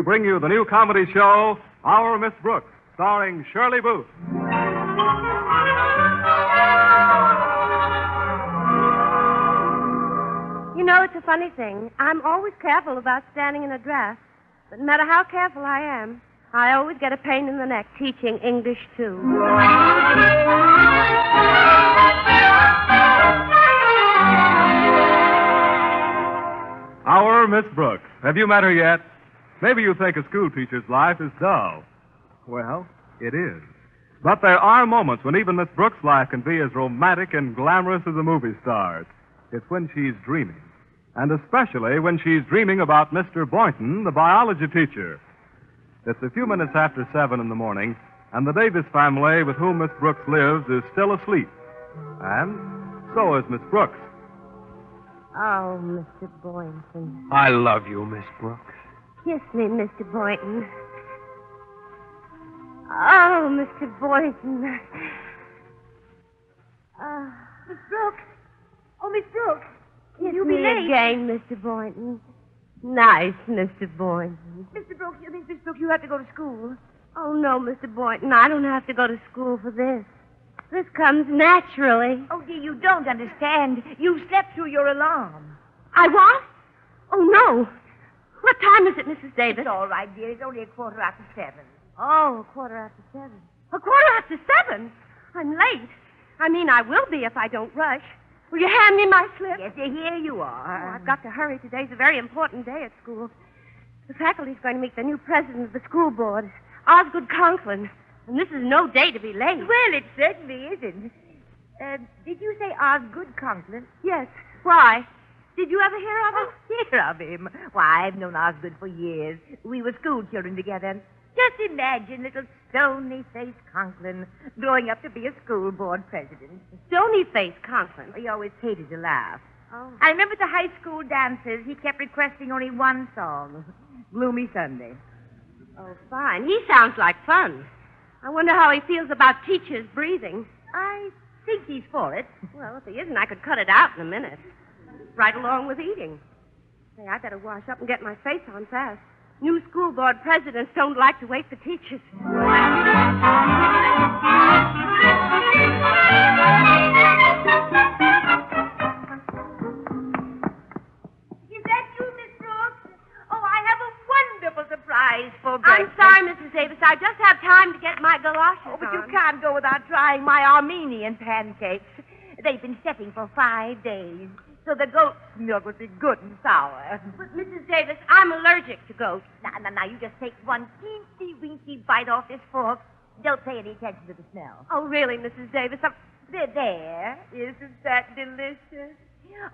bring you the new comedy show, Our Miss Brooks, starring Shirley Booth. You know, it's a funny thing. I'm always careful about standing in a dress. But no matter how careful I am, I always get a pain in the neck teaching English, too. Our Miss Brooks. Have you met her yet? Maybe you think a school teacher's life is dull. Well, it is. But there are moments when even Miss Brooks' life can be as romantic and glamorous as a movie star's. It's when she's dreaming. And especially when she's dreaming about Mr. Boynton, the biology teacher. It's a few minutes after 7 in the morning, and the Davis family with whom Miss Brooks lives is still asleep. And so is Miss Brooks. Oh, Mr. Boynton. I love you, Miss Brooks. Kiss me, Mr. Boynton. Oh, Mr. Boynton. Miss Brooks. Oh, Miss Brooks. Kiss You'll me be late. again, Mr. Boynton. Nice, Mr. Boynton. Miss Brooks, you have to go to school. Oh, no, Mr. Boynton. I don't have to go to school for this. This comes naturally. Oh, dear, you don't understand. You slept through your alarm. I what? Oh, no. What time is it, Mrs. Davis? It's all right, dear. It's only 7:15. Oh, 7:15. 7:15? I'm late. I mean, I will be if I don't rush. Will you hand me my slip? Yes, dear, here you Oh, are. I've got to hurry. Today's a very important day at school. The faculty's going to meet the new president of the school board, Osgood Conklin. And this is no day to be late. Well, it certainly isn't. Did you say Osgood Conklin? Yes. Why? Did you ever hear of him? Hear of him? Why, I've known Osgood for years. We were school children together. Just imagine little stony-faced Conklin growing up to be a school board president. Stony-faced Conklin. He always hated to laugh. Oh. I remember at the high school dances, he kept requesting only one song, Gloomy Sunday. Oh, fine. He sounds like fun. I wonder how he feels about teachers breathing. I think he's for it. Well, if he isn't, I could cut it out in a minute. Right along with eating. Say, I better wash up and get my face on fast. New school board presidents don't like to wait for teachers. Is that you, Miss Brooks? Oh, I have a wonderful surprise for I'm breakfast. sorry, Mrs. Davis. I just have time to get my galoshes Oh, but you on. can't go without trying my Armenian pancakes. They've been setting for 5 days, so the goat's milk would be good and sour. But, Mrs. Davis, I'm allergic to goats. Now, you just take one teensy-weensy bite off this fork. Don't pay any attention to the smell. Oh, really, Mrs. Davis? There. Isn't that delicious?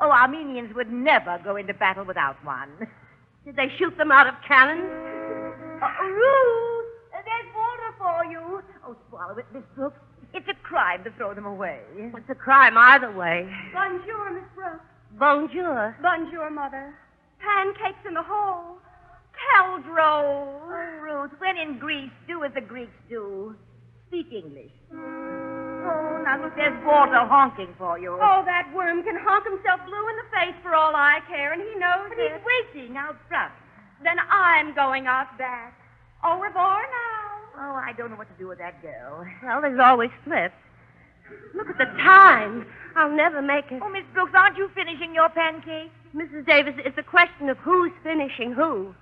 Oh, Armenians would never go into battle without one. Did they shoot them out of cannons? Ruth, there's water for you. Oh, swallow it, Miss Brooks. It's a crime to throw them away. It's a crime either way. Bonjour, Miss Brooks. Bonjour. Bonjour, Mother. Pancakes in the hole. Keld roll. Oh, Ruth, when in Greece, do as the Greeks do. Speak English. Oh, now look, there's water honking for you. Oh, that worm can honk himself blue in the face for all I care, and he knows But it. he's waiting out front. Then I'm going out back. Au revoir now. Oh, I don't know what to do with that girl. Well, there's always flips. Look at the time. I'll never make it. Oh, Miss Brooks, aren't you finishing your pancakes? Mrs. Davis, it's a question of who's finishing who.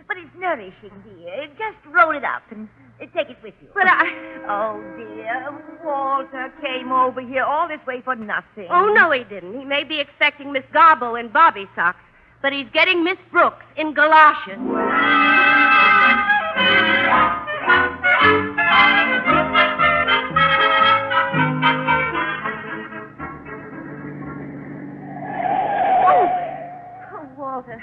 But it's nourishing, dear. Just roll it up and take it with you. But I... Oh, dear. Walter came over here all this way for nothing. Oh, no, he didn't. He may be expecting Miss Garbo in bobby socks, but he's getting Miss Brooks in galoshes. Oh, Walter.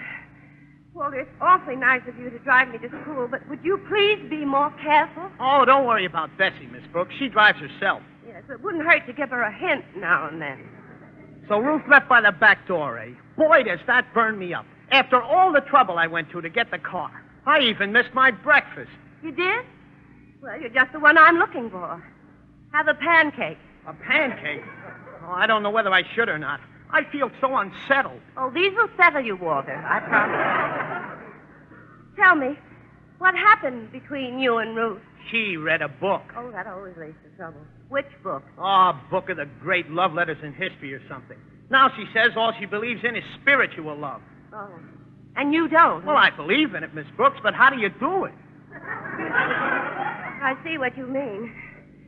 Walter, it's awfully nice of you to drive me to school, but would you please be more careful? Oh, don't worry about Bessie, Miss Brooks. She drives herself. Yes, it wouldn't hurt to give her a hint now and then. So Ruth left by the back door, eh? Boy, does that burn me up. After all the trouble I went to get the car. I even missed my breakfast. You did? Well, you're just the one I'm looking for. Have a pancake. A pancake? Oh, I don't know whether I should or not. I feel so unsettled. Oh, these will settle you, Walter. I promise. Tell me, What happened between you and Ruth? She read a book. Oh, that always leads to trouble. Which book? Oh, a book of the great love letters in history or something. Now she says all she believes in is spiritual love. Oh. And you don't? Well, I believe in it, Miss Brooks, but how do you do it? I see what you mean.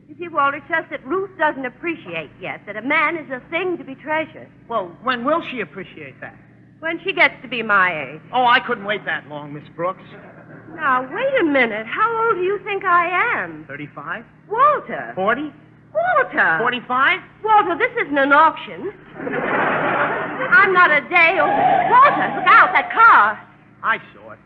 You see, Walter, it's just that Ruth doesn't appreciate yet that a man is a thing to be treasured. Well, when will she appreciate that? When she gets to be my age. Oh, I couldn't wait that long, Miss Brooks. Now, wait a minute. How old do you think I am? 35? Walter. 40? Walter. 45? Walter, this isn't an auction. I'm not a day old. Walter, look out, that car. I saw it.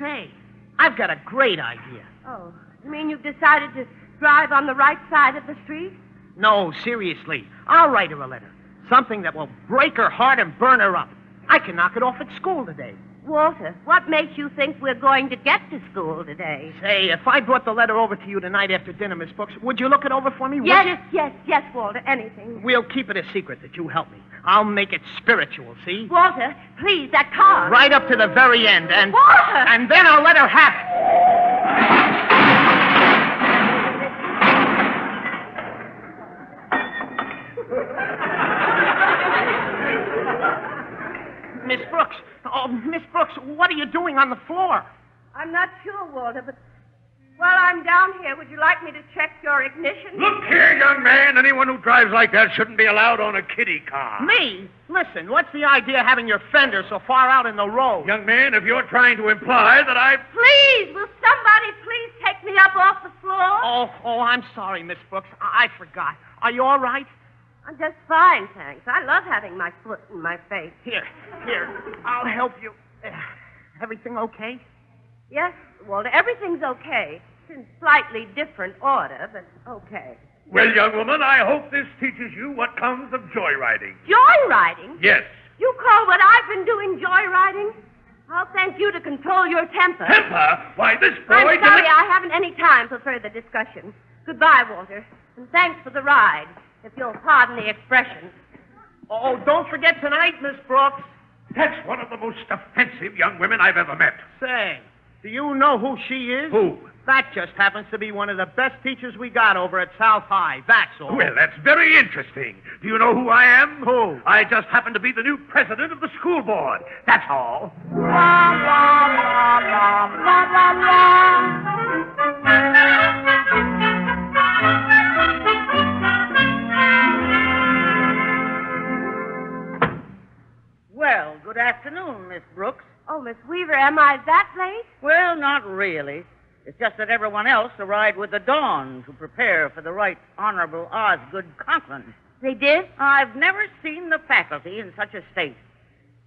Say, I've got a great idea. Oh, you mean you've decided to drive on the right side of the street? No, seriously. I'll write her a letter. Something that will break her heart and burn her up. I can knock it off at school today. Walter, what makes you think we're going to get to school today? Say, if I brought the letter over to you tonight after dinner, Miss Brooks, would you look it over for me? Yes, would you? yes, Walter, anything. We'll keep it a secret that you help me. I'll make it spiritual, see? Walter, please, that car. Right up to the very end, and... Walter! And then I'll let her have it. Miss Brooks. Oh, Miss Brooks, what are you doing on the floor? I'm not sure, Walter, but while I'm down here, would you like me to check your ignition? Look here, young man. Anyone who drives like that shouldn't be allowed on a kiddie car. Me? Listen, what's the idea of having your fender so far out in the road? Young man, if you're trying to imply that I... Please, will somebody please take me up off the floor? Oh, I'm sorry, Miss Brooks. I forgot. Are you all right? I'm just fine, thanks. I love having my foot in my face. Here, I'll help you. Everything okay? Yes, Walter, everything's okay. It's in slightly different order, but okay. Well, young woman, I hope this teaches you what comes of joyriding. Joyriding? Yes. You call what I've been doing joyriding? I'll thank you to control your temper. Temper? Why, this boy... I'm sorry, I haven't any time for further discussion. Goodbye, Walter, and thanks for the ride, if you'll pardon the expression. Oh, don't forget tonight, Miss Brooks. That's one of the most offensive young women I've ever met. Say, do you know who she is? Who? That just happens to be one of the best teachers we got over at South High. That's all. Well, that's very interesting. Do you know who I am? Who? I just happen to be the new president of the school board. That's all. Well, good afternoon, Miss Brooks. Oh, Miss Weaver, am I that late? Well, not really. It's just that everyone else arrived with the dawn to prepare for the Right Honorable Osgood Conklin. They did? I've never seen the faculty in such a state.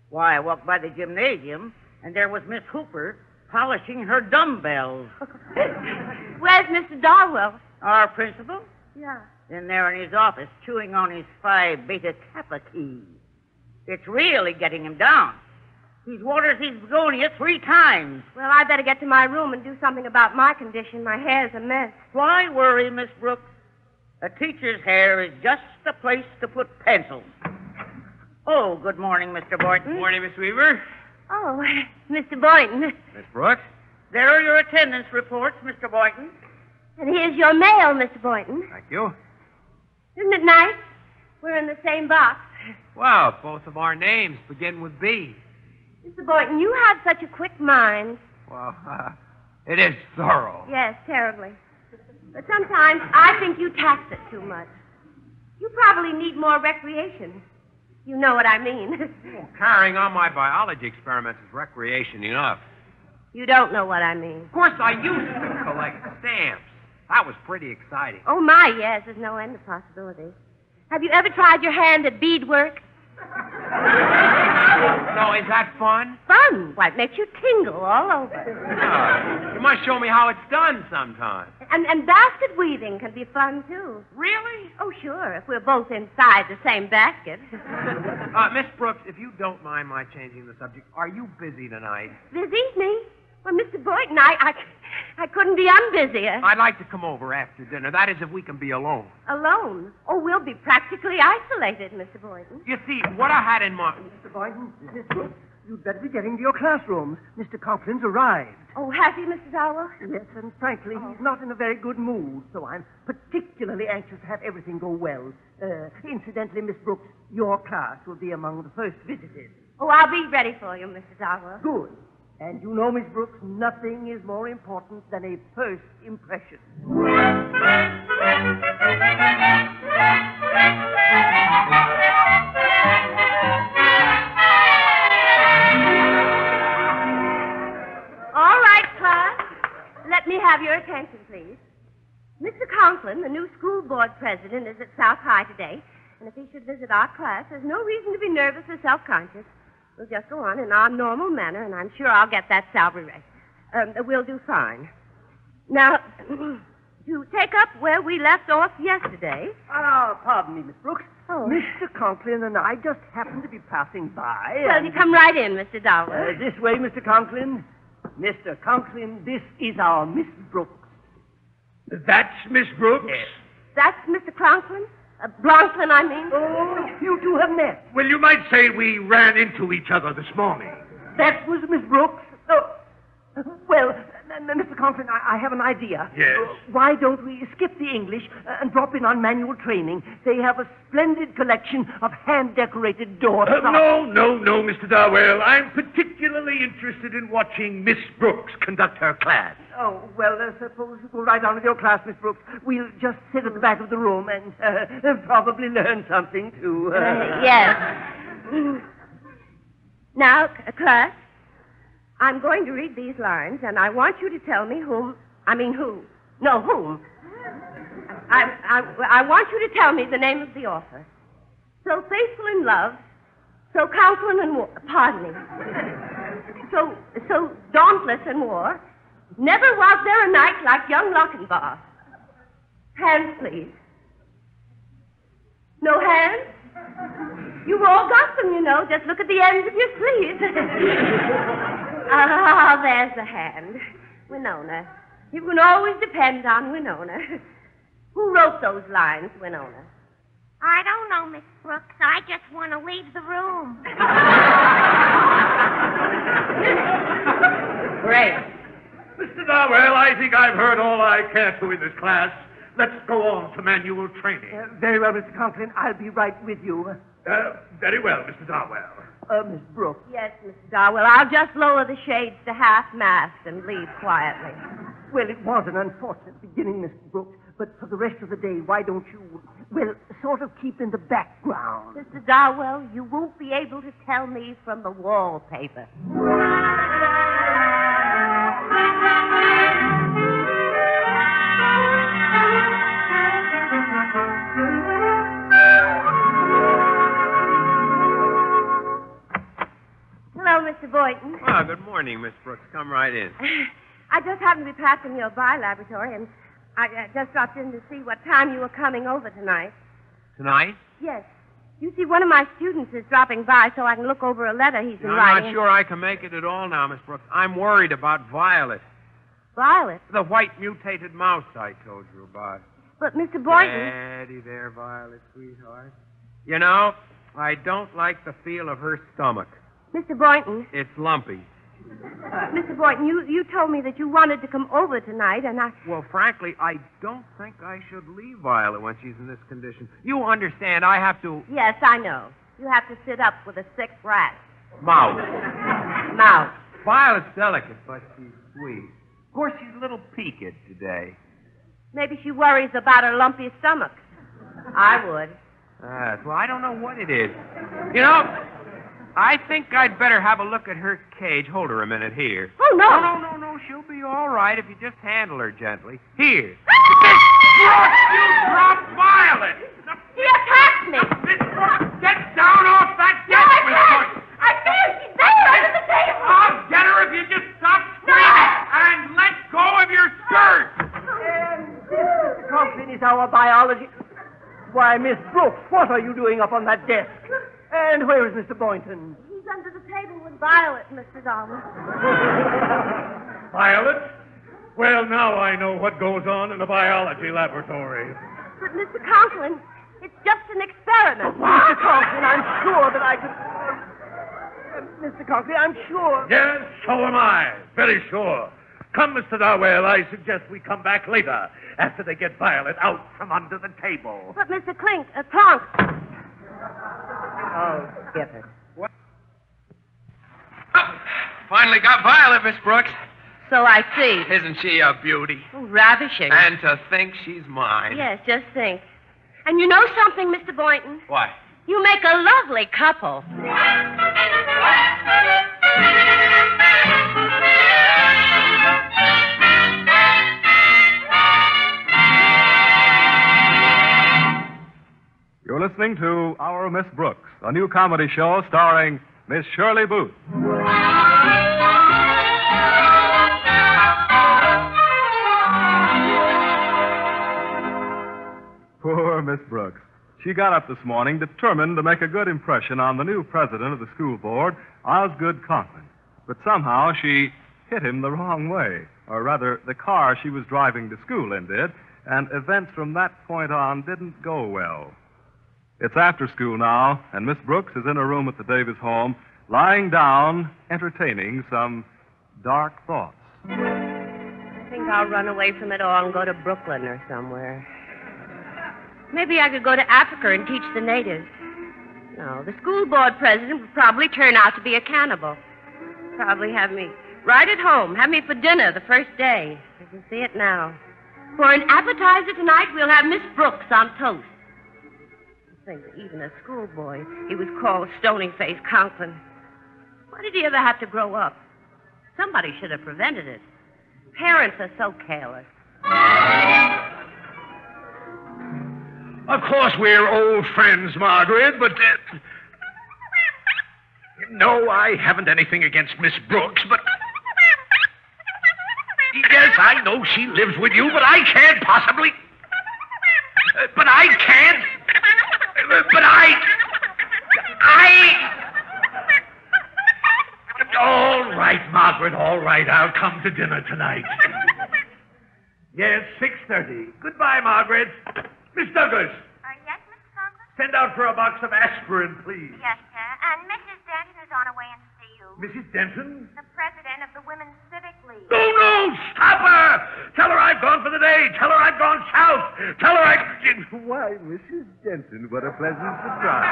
Why, I walked by the gymnasium, and there was Miss Hooper polishing her dumbbells. Where's Mr. Darwell? Our principal? Yeah. In there in his office, chewing on his Phi Beta Kappa key. It's really getting him down. He's watered his begonia 3 times. Well, I better get to my room and do something about my condition. My hair's a mess. Why worry, Miss Brooks? A teacher's hair is just the place to put pencils. Oh, good morning, Mr. Boynton. Morning, Miss Weaver. Oh, Mr. Boynton. Miss Brooks? There are your attendance reports, Mr. Boynton. And here's your mail, Mr. Boynton. Thank you. Isn't it nice? We're in the same box. Well, both of our names begin with B. Mr. Boynton, you have such a quick mind. Well, it is thorough. Yes, terribly. But sometimes I think you tax it too much. You probably need more recreation. You know what I mean. Carrying on my biology experiments is recreation enough. You don't know what I mean. Of course, I used to collect stamps. That was pretty exciting. Oh, my, yes. There's no end of possibilities. Have you ever tried your hand at beadwork? No, is that fun? Fun. Why, it makes you tingle all over. Oh, you must show me how it's done sometime. And basket weaving can be fun, too. Really? Oh, sure, if we're both inside the same basket. Miss Brooks, if you don't mind my changing the subject, are you busy tonight? Busy, me? Well, Mr. Boynton, I couldn't be unbusier. I'd like to come over after dinner. That is, if we can be alone. Alone? Oh, we'll be practically isolated, Mr. Boynton. You see, what I had in mind... Mr. Boynton, you'd better be getting to your classrooms. Mr. Conklin's arrived. Oh, has he, Mrs. Darwell? Yes, and frankly, he's not in a very good mood, so I'm particularly anxious to have everything go well. Incidentally, Miss Brooks, your class will be among the first visitors. Oh, I'll be ready for you, Mrs. Darwell. Good. And you know, Miss Brooks, nothing is more important than a first impression. All right, class. Let me have your attention, please. Mr. Conklin, the new school board president, is at South High today, and if he should visit our class, there's no reason to be nervous or self-conscious. We'll just go on in our normal manner, and I'm sure I'll get that salary raise. We'll do fine. Now, to take up where we left off yesterday. Pardon me, Miss Brooks. Oh. Mr. Conklin and I just happened to be passing by. Well, you come right in, Mr. Darwell. This way, Mr. Conklin. Mr. Conklin, this is our Miss Brooks. That's Miss Brooks? Yes. That's Mr. Conklin? Bronklin, I mean. Oh, you two have met. Well, you might say we ran into each other this morning. That was Miss Brooks? Oh, well, Mr. Conklin, I have an idea. Yes? Why don't we skip the English and drop in on manual training? They have a splendid collection of hand-decorated doors. No, Mr. Darwell. I'm particularly interested in watching Miss Brooks conduct her class. Oh, well, suppose you go right on with your class, Miss Brooks. We'll just sit at the back of the room and probably learn something, too. Yes. Now, class, I'm going to read these lines, and I want you to tell me whom. No, whom. I want you to tell me the name of the author. So faithful in love, so Conklin in war. Pardon me. So dauntless in war. Never was there a knight like young Lochinvar. Hands, please. No hands? You've all got them, you know. Just look at the ends of your sleeves. Ah, there's the hand. Winona. You can always depend on Winona. Who wrote those lines, Winona? I don't know, Miss Brooks. I just want to leave the room. Great. Mr. Darwell, I think I've heard all I care to in this class. Let's go on to manual training. Very well, Mr. Conklin. I'll be right with you. Very well, Mr. Darwell. Miss Brooks. Yes, Mr. Darwell. I'll just lower the shades to half-mast and leave quietly. Well, it was an unfortunate beginning, Mr. Brooks, but for the rest of the day, why don't you, sort of keep in the background? Mr. Darwell, you won't be able to tell me from the wallpaper. Hello, Mr. Boynton. Ah, good morning, Miss Brooks. Come right in. I just happened to be passing your laboratory, and I just dropped in to see what time you were coming over tonight. Tonight? Yes. You see, one of my students is dropping by so I can look over a letter he's been I'm writing. not sure I can make it at all now, Miss Brooks. I'm worried about Violet. Violet? The white mutated mouse I told you about. But, Mr. Boynton... Steady there, Violet, sweetheart. You know, I don't like the feel of her stomach. Mr. Boynton... It's lumpy. Mr. Boynton, you told me that you wanted to come over tonight, and I... Well, frankly, I don't think I should leave Violet when she's in this condition. You understand, I have to... Yes, I know. You have to sit up with a sick rat. Mouse. Mouse. Violet's delicate, but she's sweet. Of course, she's a little peaked today. Maybe she worries about her lumpy stomach. I would. Well, I don't know what it is. You know, I think I'd better have a look at her cage. Hold her a minute here. Oh, no. No. She'll be all right if you just handle her gently. Here. Miss Brooks, you dropped Violet. She attacked me. Miss Brooks, get down off that desk, Miss Brooks. I feel she's there under the table. I'll get her if you just stop screaming and let go of your skirt. And this, Mr. Conklin, is our biology... Why, Miss Brooks, what are you doing up on that desk? And where is Mr. Boynton? He's under the table with Violet, Mr. Darwin. Violet? Well, now I know what goes on in a biology laboratory. But, Mr. Conklin, it's just an experiment. Mr. Conklin, I'm sure that I could... Mr. Conklin, I'm sure. Yes, so am I. Very sure. Come, Mr. Darwell, I suggest we come back later, after they get Violet out from under the table. But, Mr. Clonk. Oh, skip it. Finally got Violet, Miss Brooks. So I see. Isn't she a beauty? Oh, ravishing. And to think she's mine. Yes, just think. And you know something, Mr. Boynton? What? You make a lovely couple. You're listening to Our Miss Brooks, a new comedy show starring Miss Shirley Booth. Poor Miss Brooks. She got up this morning determined to make a good impression on the new president of the school board, Osgood Conklin. But somehow she hit him the wrong way. Or rather, the car she was driving to school in did, and events from that point on didn't go well. It's after school now, and Miss Brooks is in her room at the Davis home, lying down, entertaining some dark thoughts. I think I'll run away from it all and go to Brooklyn or somewhere. Maybe I could go to Africa and teach the natives. No, the school board president would probably turn out to be a cannibal. Probably have me right at home, have me for dinner the first day. I can see it now. For an appetizer tonight, we'll have Miss Brooks on toast. I think that even a schoolboy, he was called Stony-Faced Conklin. Why did he ever have to grow up? Somebody should have prevented it. Parents are so careless. Of course, we're old friends, Margaret, but... No, I haven't anything against Miss Brooks, but... Yes, I know she lives with you, but I can't possibly... But I can't... But All right, Margaret, all right. I'll come to dinner tonight. Yes, 6:30. Goodbye, Margaret. Miss Douglas. Yes, Mr. Conklin? Send out for a box of aspirin, please. Yes, sir. And Mrs. Denton is on her way in to see you. Mrs. Denton? The president of the Women's Civic League. No, stop her! Tell her I've gone for the day. Tell her I've gone south. Tell her Why, Mrs. Denton, what a pleasant surprise.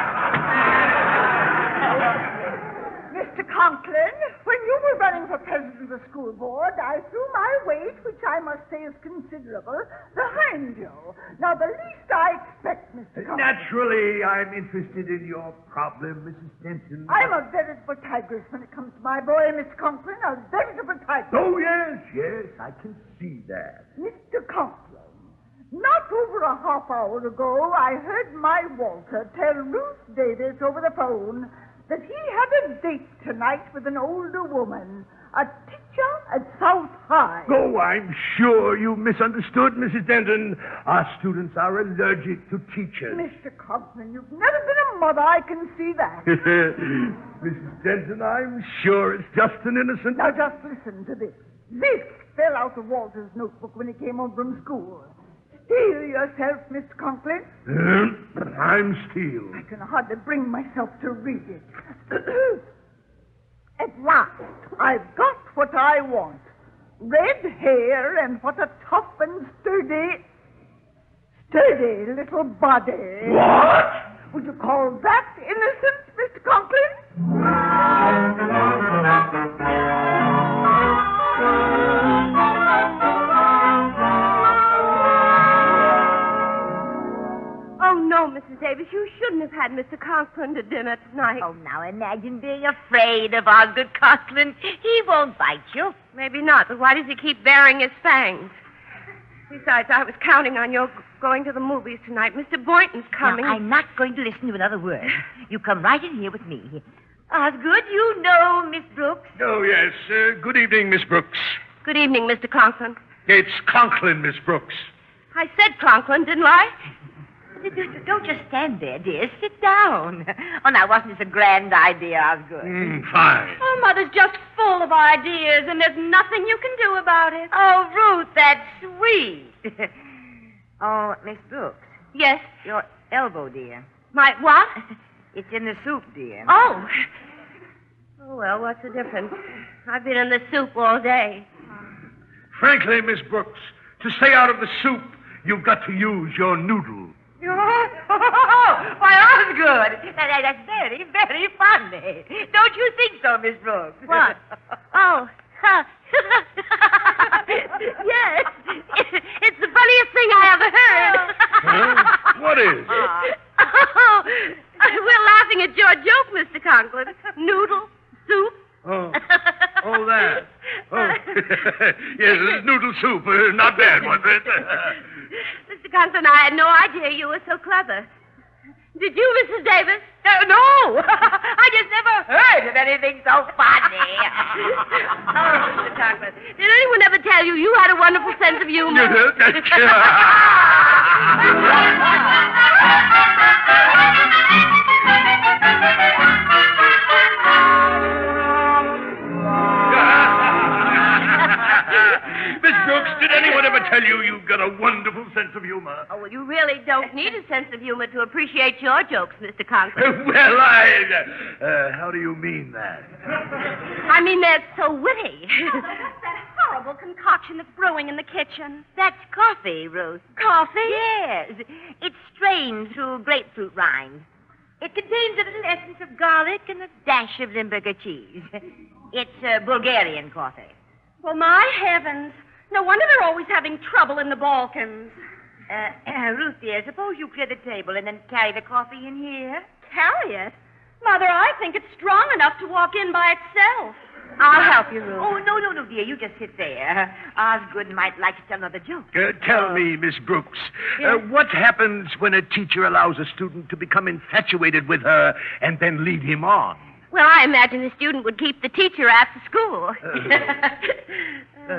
Mr. Conklin, when you were running for president of the school board, I threw my weight, which I must say is considerable, behind you. Now, the least I expect, Mr. Conklin... Naturally, I'm interested in your problem, Mrs. Denton. I'm a veritable tigress when it comes to my boy, Mr. Conklin, a veritable tigress. Oh, yes, I can see that. Mr. Conklin, not over a half hour ago, I heard my Walter tell Ruth Davis over the phone that he had a date tonight with an older woman, a teacher at South High. Oh, I'm sure you misunderstood, Mrs. Denton. Our students are allergic to teachers. Mr. Conklin, you've never been a mother, I can see that. Mrs. Denton, I'm sure it's just an innocent... Now, just listen to this. This fell out of Walter's notebook when he came home from school. Steel yourself, Mr. Conklin. I'm Steel. I can hardly bring myself to read it. At last, I've got what I want. Red hair and what a tough and sturdy little body. What? Would you call that innocent, Mr. Conklin? Oh, no, Mrs. Davis, you shouldn't have had Mr. Conklin to dinner tonight. Oh, now imagine being afraid of Osgood Conklin. He won't bite you. Maybe not, but why does he keep baring his fangs? Besides, I was counting on your going to the movies tonight. Mr. Boynton's coming. Now, I'm not going to listen to another word. You come right in here with me. Osgood, you know Miss Brooks. Oh, yes. Good evening, Miss Brooks. Good evening, Mr. Conklin. It's Conklin, Miss Brooks. I said Conklin, didn't I? Don't just stand there, dear. Sit down. Oh, now, wasn't this a grand idea, Osgood? Fine. Oh, Mother's just full of ideas, and there's nothing you can do about it. Oh, Ruth, that's sweet. Oh, Miss Brooks. Yes? Your elbow, dear. My what? It's in the soup, dear. Oh. Oh, well, what's the difference? I've been in the soup all day. Frankly, Miss Brooks, to stay out of the soup, you've got to use your noodle. Why, Osgood, that's very, very funny. Don't you think so, Miss Brooks? What? Oh, yes. It's the funniest thing I ever heard. Huh? What is? Oh, we're laughing at your joke, Mr. Conklin. Noodle, soup. Oh, that. Oh, yes, noodle soup. Not bad, was it? Mr. Conklin, I had no idea you were so clever. Did you, Mrs. Davis? No. I just never heard of anything so funny. Oh, Mr. Conklin, did anyone ever tell you you had a wonderful sense of humor? Miss Brooks, did anyone ever tell you you've got a wonderful sense of humor? Oh, well, you really don't need a sense of humor to appreciate your jokes, Mr. Conklin. Well, how do you mean that? I mean, they're so witty. That horrible concoction that's brewing in the kitchen. That's coffee, Ruth. Coffee? Yes. It's strained through grapefruit rind. It contains a little essence of garlic and a dash of Limburger cheese. It's Bulgarian coffee. Well, my heavens. No wonder they're always having trouble in the Balkans. Ruth, dear, suppose you clear the table and then carry the coffee in here. Carry it? Mother, I think it's strong enough to walk in by itself. I'll help you, Ruth. Oh, no, dear. You just sit there. Osgood might like to tell another joke. Tell me, Miss Brooks, what happens when a teacher allows a student to become infatuated with her and then lead him on? Well, I imagine the student would keep the teacher after school.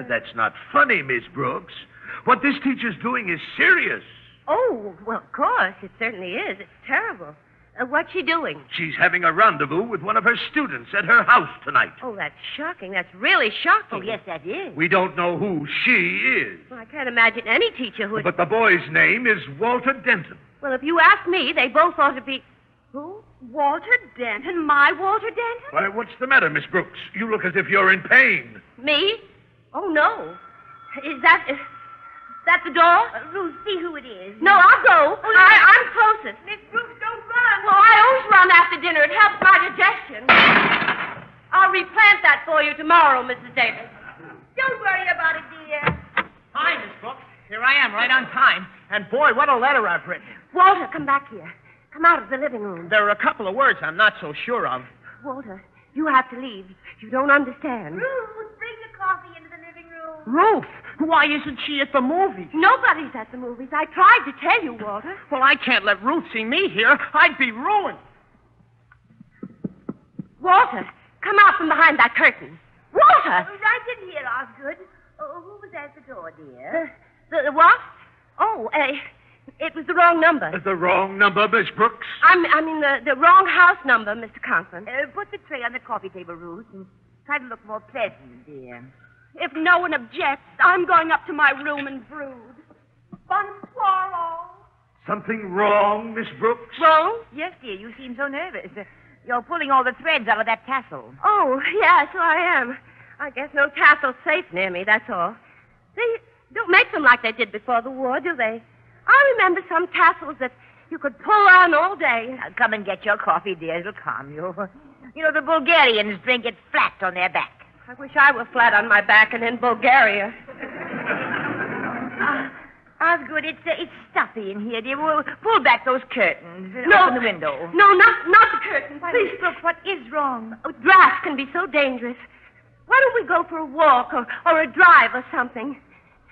That's not funny, Miss Brooks. What this teacher's doing is serious. Oh, well, of course. It certainly is. It's terrible. What's she doing? She's having a rendezvous with one of her students at her house tonight. Oh, that's shocking. That's really shocking. Oh, yes, that is. We don't know who she is. Well, I can't imagine any teacher who would... But the boy's name is Walter Denton. Well, if you ask me, they both ought to be... Who? Walter Denton? My Walter Denton? Why, what's the matter, Miss Brooks? You look as if you're in pain. Me? Oh, no. Is that the door? Ruth, see who it is. No, I'll go. I'm closest. Miss Brooks, don't run. Well, I always run after dinner. It helps my digestion. I'll replant that for you tomorrow, Mrs. Davis. Don't worry about it, dear. Hi, Miss Brooks. Here I am, right on time. And boy, what a letter I've written. Walter, come back here. Come out of the living room. There are a couple of words I'm not so sure of. Walter, you have to leave. You don't understand. Ruth, bring the coffee into the living room. Ruth, why isn't she at the movies? Nobody's at the movies. I tried to tell you, Walter. Well, I can't let Ruth see me here. I'd be ruined. Walter, come out from behind that curtain. Walter! Right in here, Osgood. Oh, who was at the door, dear? The what? Oh, it was the wrong number. The wrong number, Miss Brooks? I mean the wrong house number, Mr. Conklin. Put the tray on the coffee table, Ruth, and try to look more pleasant, dear. If no one objects, I'm going up to my room and brood. Bonsoir, all. Something wrong, Miss Brooks? Wrong? Yes, dear, you seem so nervous. You're pulling all the threads out of that tassel. Oh, yeah, so I am. I guess no tassel's safe near me, that's all. They don't make them like they did before the war, do they? I remember some tassels that you could pull on all day. Now, come and get your coffee, dear. It'll calm you. You know, the Bulgarians drink it flat on their back. I wish I were flat on my back and in Bulgaria. Osgood, it's stuffy in here, dear. We'll pull back those curtains and No. open the window. No, not the curtains. Please, Brooks, what is wrong? Oh, drafts can be so dangerous. Why don't we go for a walk or a drive or something?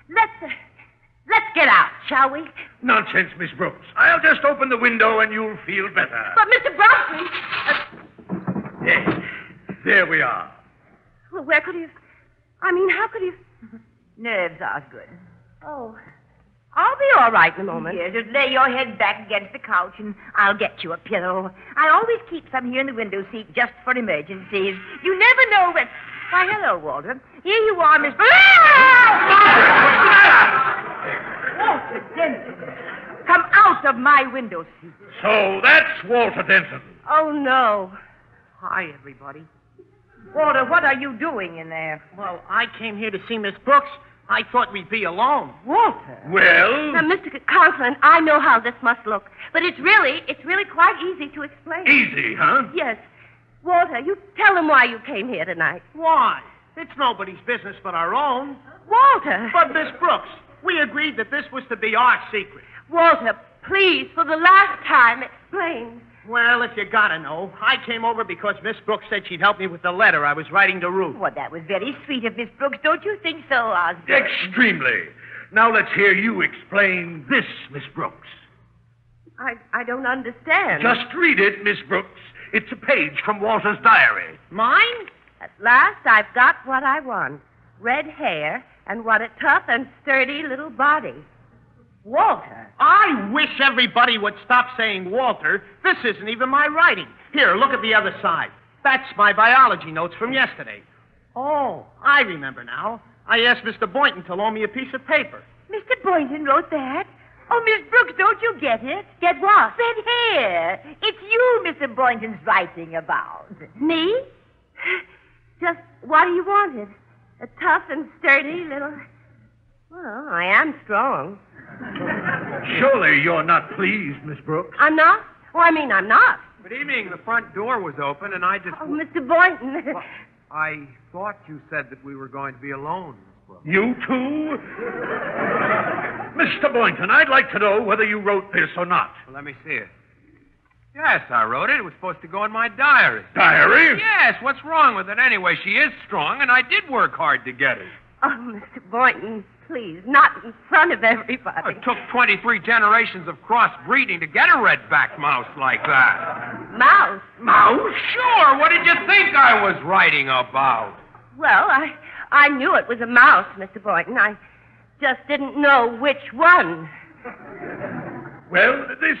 Let's get out, shall we? Nonsense, Miss Brooks. I'll just open the window and you'll feel better. But, Mr. Brosnan... Yes. There we are. Well, where could he have... I mean, how could he have... Nerves, Osgood. Oh, I'll be all right in a moment. Here, just lay your head back against the couch and I'll get you a pillow. I always keep some here in the window seat just for emergencies. You never know when... Why, hello, Walter. Here you are, Miss... Walter Denton. Come out of my window seat. So that's Walter Denton. Oh, no. Hi, everybody. Walter, what are you doing in there? Well, I came here to see Miss Brooks. I thought we'd be alone. Walter? Well, Now, Mr. Conklin, I know how this must look, but it's really quite easy to explain. easy, huh? Yes. Walter, you tell them why you came here tonight. Why? It's nobody's business but our own. Walter! But, Miss Brooks, we agreed that this was to be our secret. Walter, please, for the last time, explain. Well, if you gotta know, I came over because Miss Brooks said she'd help me with the letter I was writing to Ruth. Well, that was very sweet of Miss Brooks. Don't you think so, Osgood? Extremely. Now let's hear you explain this, Miss Brooks. I don't understand. Just read it, Miss Brooks. It's a page from Walter's diary. Mine? At last, I've got what I want. Red hair and what a tough and sturdy little body. Walter. I wish everybody would stop saying Walter. This isn't even my writing. Here, look at the other side. That's my biology notes from yesterday. Oh, I remember now. I asked Mr. Boynton to loan me a piece of paper. Mr. Boynton wrote that? Oh, Miss Brooks, don't you get it? Get what? Red hair. It's you Mr. Boynton's writing about. Me? Just what do you want? It? A tough and sturdy little... Well, I am strong. Surely you're not pleased, Miss Brooks. I'm not? Oh, I mean, I'm not. Good evening. The front door was open, and I just... Oh, Mr. Boynton. Well, I thought you said that we were going to be alone, Miss Brooks. You too? Mr. Boynton, I'd like to know whether you wrote this or not. Well, let me see it. Yes, I wrote it. It was supposed to go in my diary. Diary? Yes, what's wrong with it anyway? She is strong, and I did work hard to get it. Oh, Mr. Boynton, please, not in front of everybody. It took 23 generations of crossbreeding to get a redback mouse like that. Mouse? Mouse? Sure. What did you think I was writing about? Well, I knew it was a mouse, Mr. Boynton. I just didn't know which one. Well, this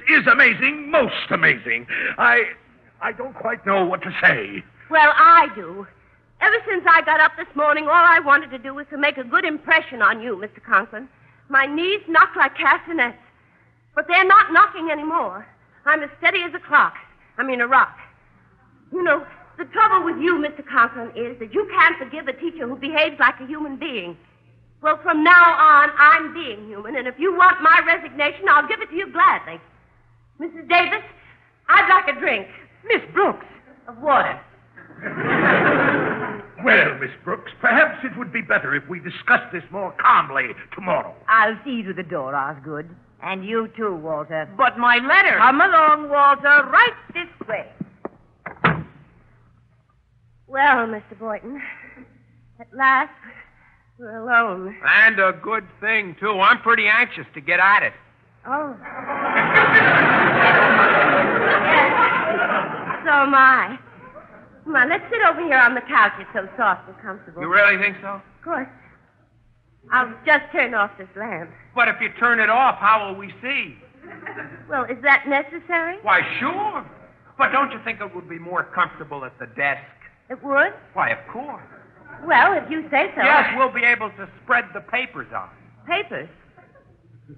is amazing, most amazing. I don't quite know what to say. Well, I do. Ever since I got up this morning, all I wanted to do was to make a good impression on you, Mr. Conklin. My knees knock like castanets. But they're not knocking anymore. I'm as steady as a clock. I mean, a rock. You know, the trouble with you, Mr. Conklin, is that you can't forgive a teacher who behaves like a human being. Well, from now on, I'm being human, and if you want my resignation, I'll give it to you gladly. Mrs. Davis, I'd like a drink. Miss Brooks. Of water. Well, Miss Brooks, perhaps it would be better if we discuss this more calmly tomorrow. I'll see you to the door, Osgood. And you too, Walter. But my letter... Come along, Walter, right this way. Well, Mr. Boynton, at last, we're alone. And a good thing, too. I'm pretty anxious to get at it. Oh. So am I. Come on, let's sit over here on the couch. It's so soft and comfortable. You really think so? Of course. I'll just turn off this lamp. But if you turn it off, how will we see? Well, is that necessary? Why, sure. But don't you think it would be more comfortable at the desk? It would? Why, of course. Well, if you say so. Yes, we'll be able to spread the papers out. Papers?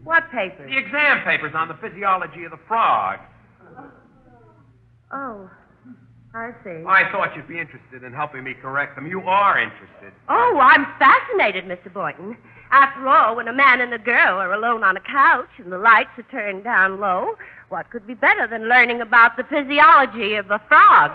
What papers? The exam papers on the physiology of the frog. Oh, I see. I thought you'd be interested in helping me correct them. You are interested. Oh, I'm fascinated, Mr. Boynton. After all, when a man and a girl are alone on a couch and the lights are turned down low, what could be better than learning about the physiology of a frog?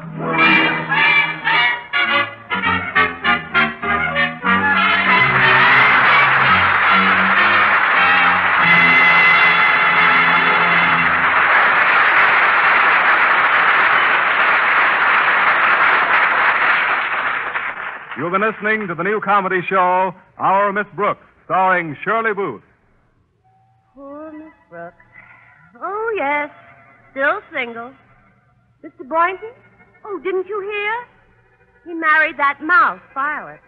You've been listening to the new comedy show, Our Miss Brooks, starring Shirley Booth. Poor Miss Brooks. Oh, yes. Still single. Mr. Boynton? Oh, didn't you hear? He married that mouse, Violet.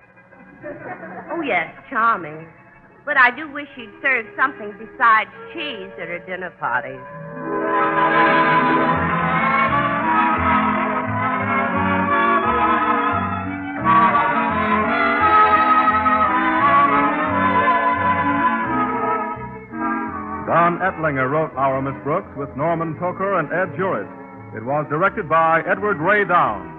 Oh, yes, charming. But I do wish he'd serve something besides cheese at her dinner parties. Don Ettlinger wrote Our Miss Brooks with Norman Toker and Ed Juris. It was directed by Edward Ray Downs.